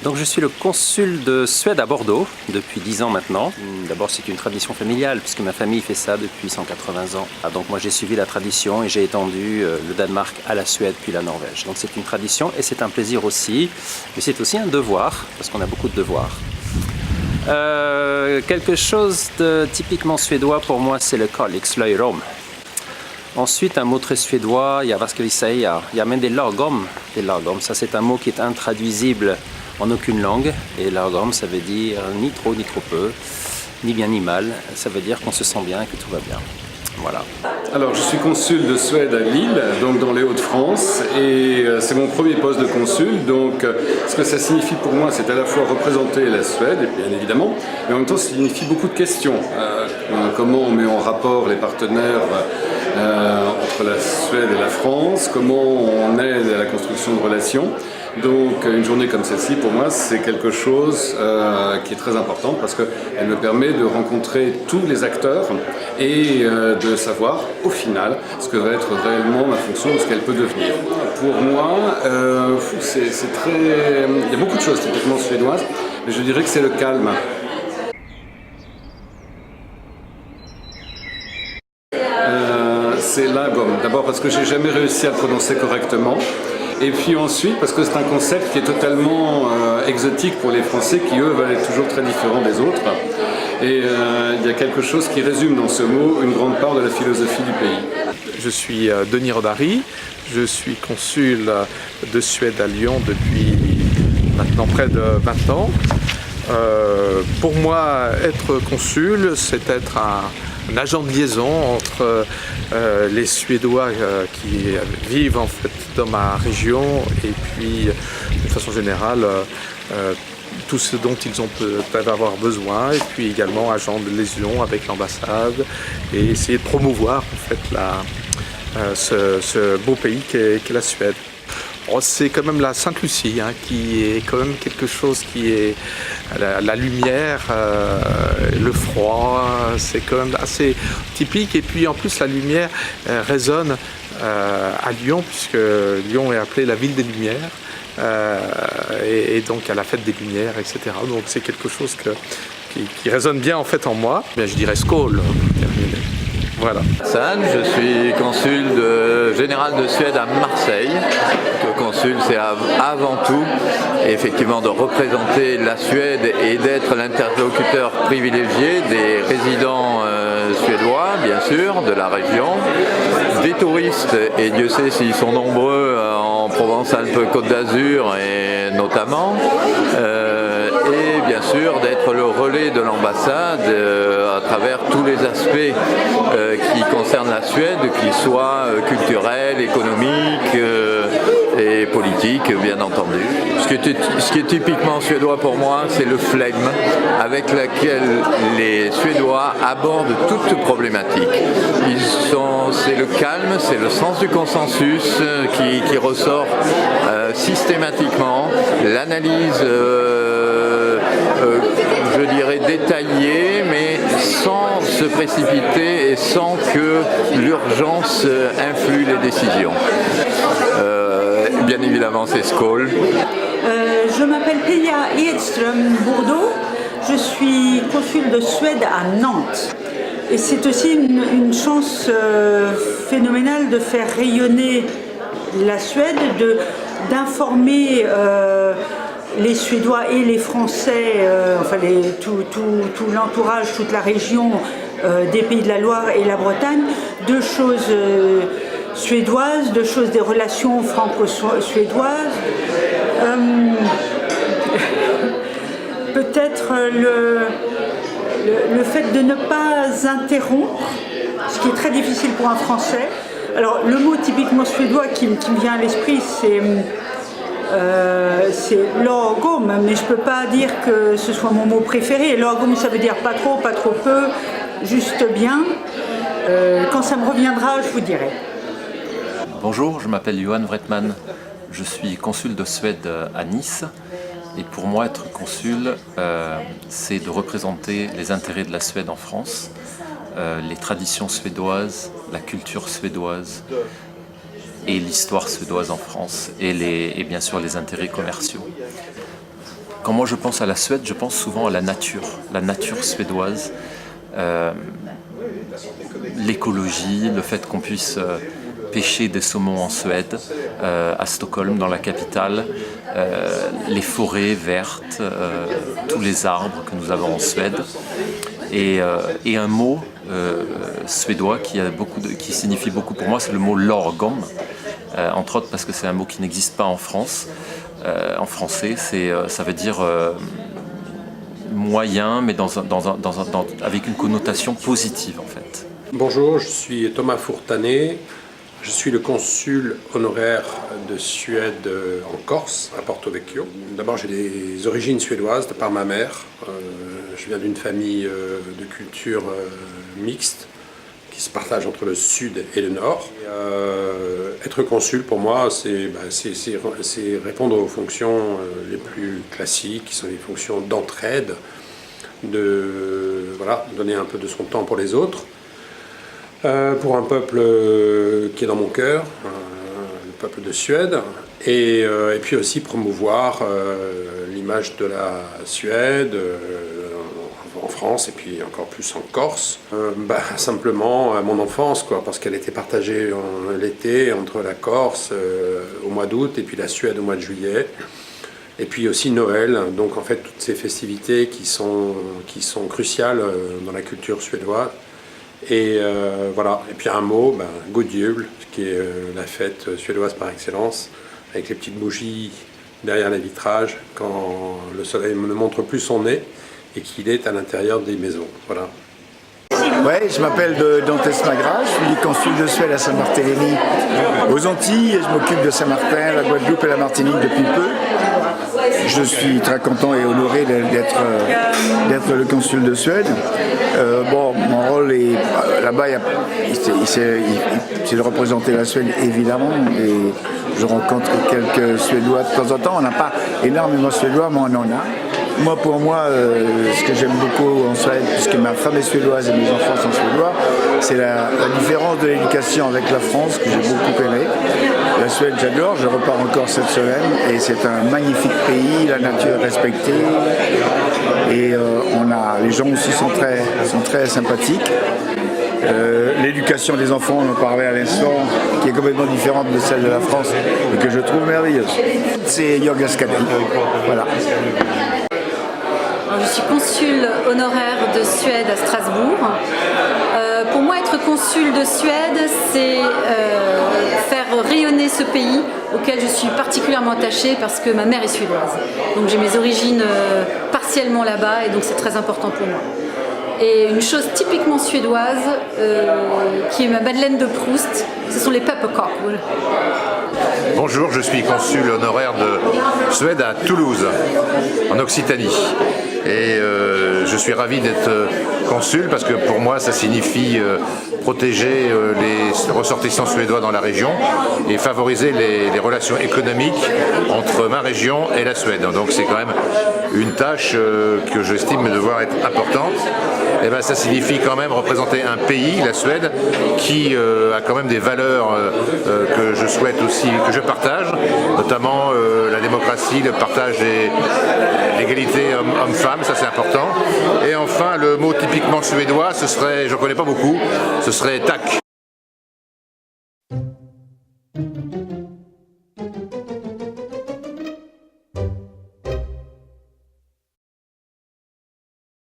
Donc je suis le consul de Suède à Bordeaux depuis 10 ans maintenant. D'abord c'est une tradition familiale puisque ma famille fait ça depuis 180 ans. Donc moi j'ai suivi la tradition et j'ai étendu le Danemark à la Suède puis la Norvège. Donc c'est une tradition et c'est un plaisir aussi, mais c'est aussi un devoir parce qu'on a beaucoup de devoirs. Quelque chose de typiquement suédois pour moi c'est le Kalixlöjrom. Ensuite, un mot très suédois, il y a vad ska vi säga, il y a même des lagom. Ça c'est un mot qui est intraduisible en aucune langue. Et lagom, ça veut dire ni trop peu, ni bien ni mal. Ça veut dire qu'on se sent bien et que tout va bien. Voilà. Alors, je suis consul de Suède à Lille, donc dans les Hauts-de-France, et c'est mon premier poste de consul. Donc, ce que ça signifie pour moi, c'est à la fois représenter la Suède, bien évidemment, mais en même temps, ça signifie beaucoup de questions. Comment on met en rapport les partenaires entre la Suède et la France, comment on aide à la construction de relations. Donc une journée comme celle-ci, pour moi, c'est quelque chose qui est très important parce qu'elle me permet de rencontrer tous les acteurs et de savoir, au final, ce que va être réellement ma fonction ou ce qu'elle peut devenir. Pour moi, c'est très... Il y a beaucoup de choses typiquement suédoises, mais je dirais que c'est le calme. C'est lagom. D'abord parce que j'ai jamais réussi à le prononcer correctement. Et puis ensuite parce que c'est un concept qui est totalement exotique pour les Français qui eux veulent être toujours très différents des autres. Et il y a quelque chose qui résume dans ce mot une grande part de la philosophie du pays. Je suis Denis Rodari, je suis consul de Suède à Lyon depuis maintenant près de 20 ans. Pour moi, être consul, c'est être un agent de liaison entre les Suédois qui vivent en fait dans ma région et puis de façon générale tout ce dont ils peuvent avoir besoin, et puis également agent de liaison avec l'ambassade et essayer de promouvoir en fait ce beau pays qu'est la Suède. C'est quand même la Sainte-Lucie qui est quand même quelque chose qui est la lumière, le froid, c'est quand même assez typique. Et puis en plus la lumière résonne à Lyon puisque Lyon est appelée la ville des Lumières et donc à la fête des Lumières, etc. Donc c'est quelque chose qui résonne bien en fait en moi. Bien, je dirais Skål pour terminer. Voilà. San, je suis consul général de Suède à Marseille. Le consul, c'est avant tout effectivement de représenter la Suède et d'être l'interlocuteur privilégié des résidents suédois, bien sûr, de la région, des touristes, et Dieu sait s'ils sont nombreux en Provence-Alpes-Côte d'Azur et notamment, et bien sûr d'être le relais de l'ambassade à travers tous les aspects qui concernent la Suède, qu'ils soient culturels, économiques et politiques, bien entendu. Ce qui est typiquement suédois pour moi, c'est le flegme avec lequel les Suédois abordent toute problématique. C'est le calme, c'est le sens du consensus qui ressort systématiquement, l'analyse je dirais détaillée, mais sans se précipiter et sans que l'urgence influe les décisions. Bien évidemment, c'est Skål. Je m'appelle Pia Edström Bordeaux. Je suis consul de Suède à Nantes. Et c'est aussi une chance phénoménale de faire rayonner la Suède, d'informer les Suédois et les Français, enfin tout l'entourage, toute la région des Pays de la Loire et la Bretagne, de choses suédoises, de choses des relations franco-suédoises. Peut-être le fait de ne pas interrompre, ce qui est très difficile pour un Français. Alors le mot typiquement suédois qui me vient à l'esprit, c'est lagom, mais je ne peux pas dire que ce soit mon mot préféré. Lagom, ça veut dire pas trop peu, juste bien. Quand ça me reviendra, je vous dirai. Bonjour, je m'appelle Johan Wretman, je suis consul de Suède à Nice. Et pour moi, être consul, c'est de représenter les intérêts de la Suède en France, les traditions suédoises, la culture suédoise et l'histoire suédoise en France, et bien sûr les intérêts commerciaux. Quand moi je pense à la Suède, je pense souvent à la nature suédoise, l'écologie, le fait qu'on puisse pêcher des saumons en Suède, à Stockholm, dans la capitale, les forêts vertes, tous les arbres que nous avons en Suède, et un mot suédois qui signifie beaucoup pour moi, c'est le mot lagom, entre autres parce que c'est un mot qui n'existe pas en France. En français, ça veut dire moyen, mais avec une connotation positive en fait. Bonjour, je suis Thomas Fourtanet. Je suis le consul honoraire de Suède en Corse, à Porto Vecchio. D'abord, j'ai des origines suédoises de par ma mère. Je viens d'une famille de culture mixte qui se partage entre le sud et le nord. Être consul, pour moi, c'est répondre aux fonctions les plus classiques, qui sont les fonctions d'entraide, donner un peu de son temps pour les autres. Pour un peuple qui est dans mon cœur, le peuple de Suède, et puis aussi promouvoir l'image de la Suède en France et puis encore plus en Corse. Simplement mon enfance, parce qu'elle était partagée l'été entre la Corse au mois d'août et puis la Suède au mois de juillet. Et puis aussi Noël, donc en fait toutes ces festivités qui sont cruciales dans la culture suédoise. Et voilà, et puis un mot, God Jul, qui est la fête suédoise par excellence, avec les petites bougies derrière les vitrages, quand le soleil ne montre plus son nez et qu'il est à l'intérieur des maisons. Voilà. Ouais, je m'appelle Dantes Magra, je suis consul de Suède à Saint-Barthélemy aux Antilles, et je m'occupe de Saint-Martin, la Guadeloupe et la Martinique depuis peu. Je suis très content et honoré d'être le consul de Suède. Mon rôle est là-bas, c'est de représenter la Suède évidemment, et je rencontre quelques Suédois de temps en temps. On n'a pas énormément de Suédois, mais on en a. Pour moi, ce que j'aime beaucoup en Suède, puisque ma femme est suédoise et mes enfants sont suédois, c'est la différence de l'éducation avec la France que j'ai beaucoup aimé. La Suède, j'adore, je repars encore cette semaine et c'est un magnifique pays, la nature est respectée et les gens aussi sont très sympathiques. L'éducation des enfants, on en parlait à l'instant, qui est complètement différente de celle de la France et que je trouve merveilleuse. C'est Jorga Skadi. Voilà. Je suis consul honoraire de Suède à Strasbourg. Pour moi, être consul de Suède, c'est faire rayonner ce pays auquel je suis particulièrement attachée parce que ma mère est suédoise. Donc j'ai mes origines partiellement là-bas et donc c'est très important pour moi. Et une chose typiquement suédoise, qui est ma Madeleine de Proust, ce sont les pepparkakor. Bonjour, je suis consul honoraire de Suède à Toulouse, en Occitanie. Et je suis ravi d'être consul parce que pour moi ça signifie protéger les ressortissants suédois dans la région et favoriser les relations économiques entre ma région et la Suède. Donc c'est quand même une tâche que j'estime devoir être importante. Et ça signifie quand même représenter un pays, la Suède, qui a quand même des valeurs que je souhaite aussi, que je partage, notamment la démocratie, le partage et l'égalité homme-femme, ça c'est important. Et enfin, le mot typiquement suédois, ce serait, je ne connais pas beaucoup, ce serait tack.